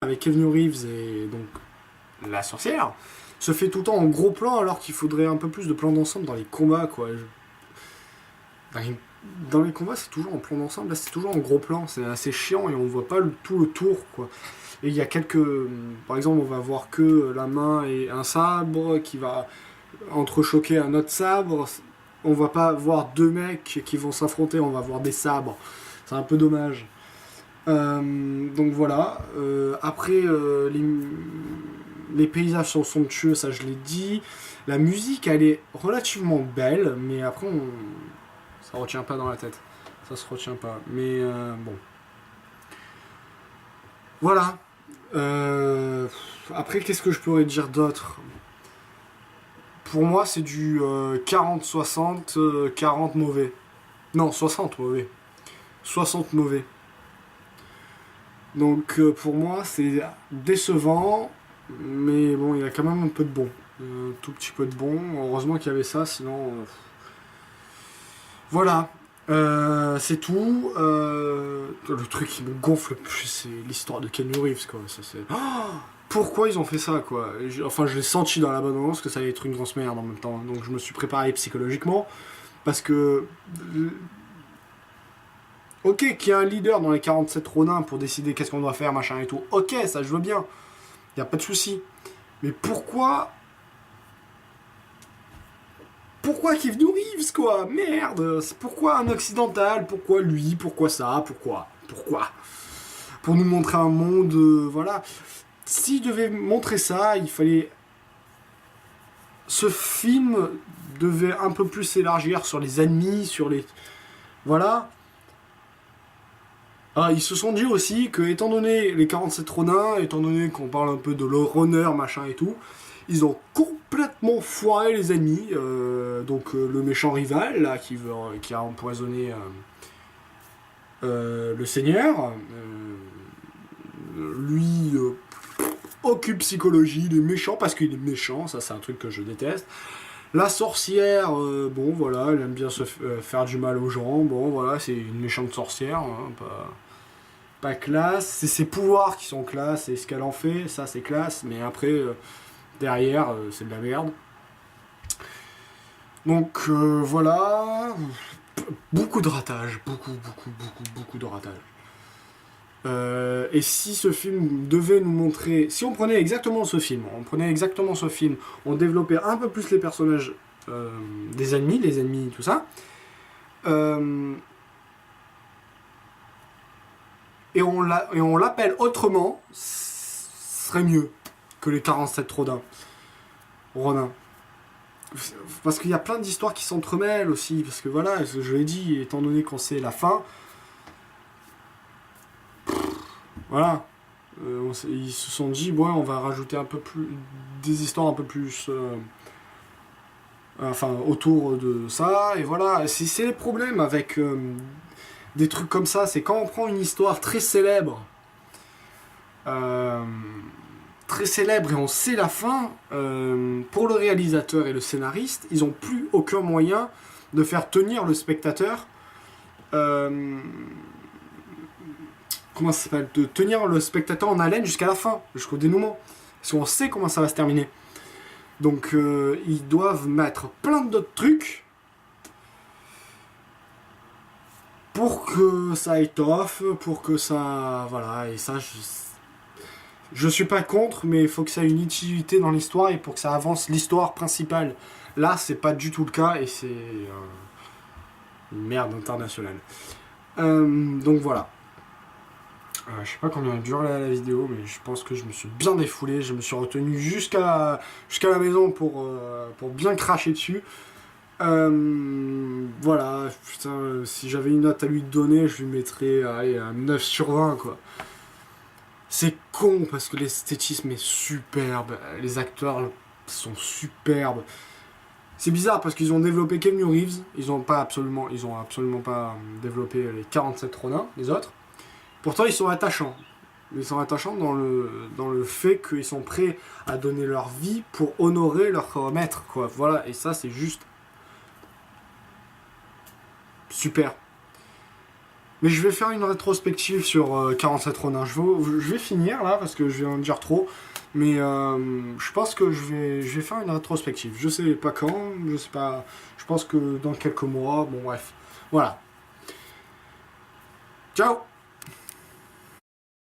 avec Keanu Reeves et donc la sorcière, se fait tout le temps en gros plan alors qu'il faudrait un peu plus de plans d'ensemble dans les combats, quoi. Dans les, dans les combats, c'est toujours en plan d'ensemble, là c'est toujours en gros plan, c'est assez chiant et on voit pas tout le tour, quoi. Et il y a quelques... Par exemple, on va voir que la main et un sabre qui va entrechoquer un autre sabre. On va pas voir deux mecs qui vont s'affronter, on va voir des sabres. C'est un peu dommage. Donc voilà. Après, les paysages sont somptueux, ça je l'ai dit. La musique, elle est relativement belle, mais après, ça retient pas dans la tête. Ça se retient pas. Mais bon. Voilà. Après, qu'est-ce que je pourrais dire d'autre? Pour moi, c'est du 40-60, 40 mauvais. Non, 60 mauvais. 60 mauvais. Donc pour moi, c'est décevant, mais bon, il y a quand même un peu de bon. Un tout petit peu de bon. Heureusement qu'il y avait ça, sinon... Voilà. C'est tout. Le truc qui me gonfle le plus, c'est l'histoire de Keanu Reeves, quoi. Ça, c'est... Oh, pourquoi ils ont fait ça, quoi? Enfin, je l'ai senti dans la bonne annonce que ça allait être une grosse merde en même temps. Donc je me suis préparé psychologiquement. Parce que... Ok, qu'il y a un leader dans les 47 Ronin pour décider qu'est-ce qu'on doit faire, machin et tout. Ok, ça je veux bien. Y a pas de souci. Mais pourquoi... Pourquoi Keanu Reeves, quoi? Merde. Pourquoi un occidental? Pourquoi lui? Pourquoi ça? Pourquoi pour nous montrer un monde... voilà. S'il devait montrer ça, il fallait... Ce film devait un peu plus s'élargir sur les ennemis, sur les... Voilà. Ah, ils se sont dit aussi que, étant donné les 47 Ronin, étant donné qu'on parle un peu de leur honneur, machin et tout, ils ont complètement foiré les ennemis. Donc le méchant rival, là, qui a empoisonné le Seigneur, lui occupe psychologie, il est méchant parce qu'il est méchant, ça c'est un truc que je déteste. La sorcière, bon voilà, elle aime bien faire du mal aux gens, bon voilà, c'est une méchante sorcière, hein, pas classe. C'est ses pouvoirs qui sont classe et ce qu'elle en fait, ça c'est classe, mais après, derrière, c'est de la merde. Donc voilà, beaucoup de ratage, beaucoup de ratage. Et si ce film devait nous montrer, si on prenait exactement ce film, on développait un peu plus les personnages des ennemis, les ennemis, tout ça, et on l'appelle autrement, ce serait mieux que les 47 Ronin. Parce qu'il y a plein d'histoires qui s'entremêlent aussi, parce que voilà, je l'ai dit, étant donné qu'on sait la fin, voilà, ils se sont dit, bon, on va rajouter un peu plus, des histoires un peu plus, enfin, autour de ça, et voilà, c'est les problèmes avec des trucs comme ça, c'est quand on prend une histoire euh, très célèbre et on sait la fin, pour le réalisateur et le scénariste, ils n'ont plus aucun moyen de faire tenir le spectateur. Comment ça s'appelle? De tenir le spectateur en haleine jusqu'à la fin, jusqu'au dénouement. Parce qu'on sait comment ça va se terminer. Donc ils doivent mettre plein d'autres trucs pour que ça étoffe, pour que ça... Voilà, et ça, je suis pas contre, mais il faut que ça ait une utilité dans l'histoire et pour que ça avance l'histoire principale. Là, c'est pas du tout le cas et c'est une merde internationale. Donc voilà. Je sais pas combien elle dure la vidéo, mais je pense que je me suis bien défoulé. Je me suis retenu jusqu'à la maison pour bien cracher dessus. Voilà, putain, si j'avais une note à lui donner, je lui mettrais allez, un 9 sur 20, quoi. C'est con parce que l'esthétisme est superbe, les acteurs sont superbes. C'est bizarre parce qu'ils ont développé Keanu Reeves, ils ont absolument pas développé les 47 Ronin, les autres. Pourtant ils sont attachants. Ils sont attachants dans le fait qu'ils sont prêts à donner leur vie pour honorer leur maître, quoi. Voilà, et ça c'est juste super. Mais je vais faire une rétrospective sur 47 Ronin. Je vais finir là parce que je viens de dire trop. Mais je pense que je vais faire une rétrospective. Je sais pas quand, je sais pas. Je pense que dans quelques mois. Bon, bref. Voilà. Ciao!